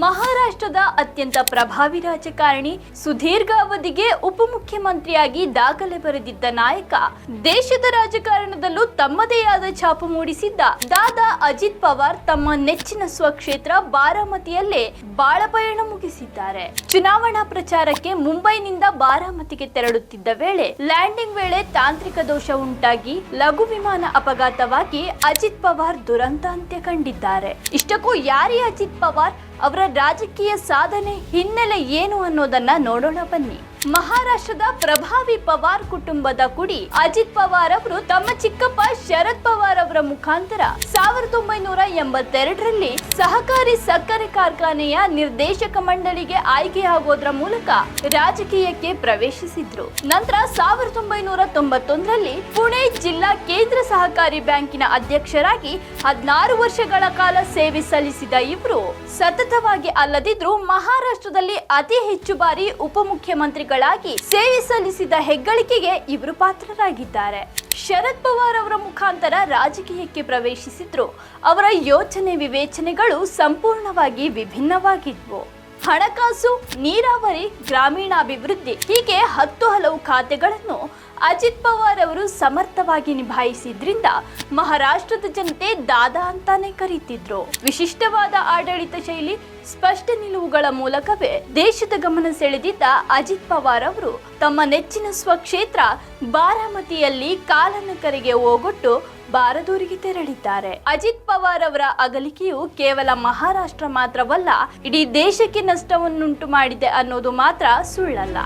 ಮಹಾರಾಷ್ಟ್ರದ ಅತ್ಯಂತ ಪ್ರಭಾವಿ ರಾಜಕಾರಣಿ, ಸುದೀರ್ಘ ಅವಧಿಗೆ ಉಪಮುಖ್ಯಮಂತ್ರಿಯಾಗಿ ದಾಖಲೆ ಬರೆದಿದ್ದ ನಾಯಕ, ದೇಶದ ರಾಜಕಾರಣದಲ್ಲೂ ತಮ್ಮದೇ ಆದ ಛಾಪು ಮೂಡಿಸಿದ್ದ ದಾದಾ ಅಜಿತ್ ಪವಾರ್ ತಮ್ಮ ನೆಚ್ಚಿನ ಸ್ವಕ್ಷೇತ್ರ ಬಾರಾಮತಿಯಲ್ಲೇ ಬಾಳಪಯಣ ಮುಗಿಸಿದ್ದಾರೆ. ಚುನಾವಣಾ ಪ್ರಚಾರಕ್ಕೆ ಮುಂಬೈನಿಂದ ಬಾರಾಮತಿಗೆ ತೆರಳುತ್ತಿದ್ದ ವೇಳೆ ಲ್ಯಾಂಡಿಂಗ್ ವೇಳೆ ತಾಂತ್ರಿಕ ದೋಷ ಉಂಟಾಗಿ ಲಘು ವಿಮಾನ ಅಪಘಾತವಾಗಿ ಅಜಿತ್ ಪವಾರ್ ದುರಂತ ಅಂತ್ಯ ಕಂಡಿದ್ದಾರೆ. ಇಷ್ಟಕ್ಕೂ ಯಾರೇ ಅಜಿತ್ ಪವಾರ್, ಅವರ ರಾಜಕೀಯ ಸಾಧನೆ ಹಿನ್ನೆಲೆ ಏನು ಅನ್ನೋದನ್ನ ನೋಡೋಣ ಬನ್ನಿ. ಮಹಾರಾಷ್ಟ್ರದ ಪ್ರಭಾವಿ ಪವಾರ್ ಕುಟುಂಬದ ಕುಡಿ ಅಜಿತ್ ಪವಾರ್ ಅವರು ತಮ್ಮ ಚಿಕ್ಕಪ್ಪ ಶರದ್ ಪವಾರ್ ಅವರ ಮುಖಾಂತರ 1982ರಲ್ಲಿ ಸಹಕಾರಿ ಸಕ್ಕರೆ ಕಾರ್ಖಾನೆಯ ನಿರ್ದೇಶಕ ಮಂಡಳಿಗೆ ಆಯ್ಕೆಯಾಗೋದ್ರ ಮೂಲಕ ರಾಜಕೀಯಕ್ಕೆ ಪ್ರವೇಶಿಸಿದ್ರು. ನಂತರ 1991ರಲ್ಲಿ ಪುಣೆ ಜಿಲ್ಲಾ ಕೇಂದ್ರ ಸಹಕಾರಿ ಬ್ಯಾಂಕಿನ ಅಧ್ಯಕ್ಷರಾಗಿ 16 ವರ್ಷಗಳ ಕಾಲ ಸೇವೆ ಸಲ್ಲಿಸಿದ ಇವರು ಸತತವಾಗಿ ಅಲ್ಲದಿದ್ರೂ ಮಹಾರಾಷ್ಟ್ರದಲ್ಲಿ ಅತಿ ಹೆಚ್ಚು ಬಾರಿ ಉಪಮುಖ್ಯಮಂತ್ರಿಗಳಾಗಿ ಸೇವೆ ಸಲ್ಲಿಸಿದ ಹೆಗ್ಗಳಿಕೆಗೆ ಇವರು ಪಾತ್ರರಾಗಿದ್ದಾರೆ. ಶರದ್ ಪವಾರ್ ಅವರ ಮುಖಾಂತರ ರಾಜಕೀಯಕ್ಕೆ ಪ್ರವೇಶಿಸಿದ್ರು. ಅವರ ಯೋಚನೆ ವಿವೇಚನೆಗಳು ಸಂಪೂರ್ಣವಾಗಿ ವಿಭಿನ್ನವಾಗಿದ್ವು. ಹಣಕಾಸು, ನೀರಾವರಿ, ಗ್ರಾಮೀಣಾಭಿವೃದ್ಧಿ ಹೀಗೆ 10 ಹಲವು ಖಾತೆಗಳನ್ನು ಅಜಿತ್ ಪವಾರ್ ಅವರು ಸಮರ್ಥವಾಗಿ ನಿಭಾಯಿಸಿದ್ರಿಂದ ಮಹಾರಾಷ್ಟ್ರದ ಜನತೆ ದಾದಾ ಅಂತಾನೆ ಕರೀತಿದ್ರು. ವಿಶಿಷ್ಟವಾದ ಆಡಳಿತ ಶೈಲಿ, ಸ್ಪಷ್ಟ ನಿಲುವುಗಳ ಮೂಲಕವೇ ದೇಶದ ಗಮನ ಸೆಳೆದಿದ್ದ ಅಜಿತ್ ಪವಾರ್ ಅವರು ತಮ್ಮ ನೆಚ್ಚಿನ ಸ್ವಕ್ಷೇತ್ರ ಬಾರಾಮತಿಯಲ್ಲಿ ಕಾಲನ ಕರೆಗೆ ಓಗೊಟ್ಟು ಬಾರದೂರಿಗೆ ತೆರಳಿದ್ದಾರೆ. ಅಜಿತ್ ಪವಾರ್ ಅವರ ಅಗಲಿಕೆಯು ಕೇವಲ ಮಹಾರಾಷ್ಟ್ರ ಮಾತ್ರವಲ್ಲ, ಇಡೀ ದೇಶಕ್ಕೆ ನಷ್ಟವನ್ನುಂಟು ಮಾಡಿದೆ ಅನ್ನೋದು ಮಾತ್ರ ಸುಳ್ಳಲ್ಲ.